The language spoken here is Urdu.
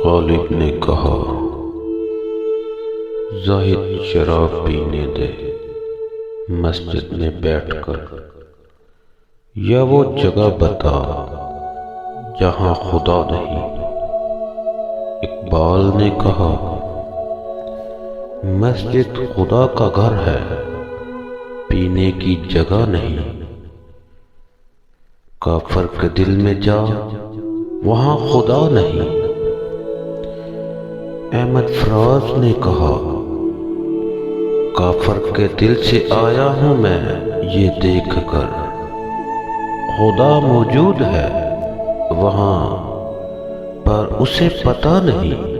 غالب نے کہا، زاہد شراب پینے دے مسجد میں بیٹھ کر، یا وہ جگہ بتا جہاں خدا نہیں۔ اقبال نے کہا، مسجد خدا کا گھر ہے، پینے کی جگہ نہیں۔ کافر کے دل میں جا، وہاں خدا نہیں۔ احمد فراز نے کہا، کافر کے دل سے آیا ہوں میں یہ دیکھ کر، خدا موجود ہے وہاں پر اسے پتہ نہیں۔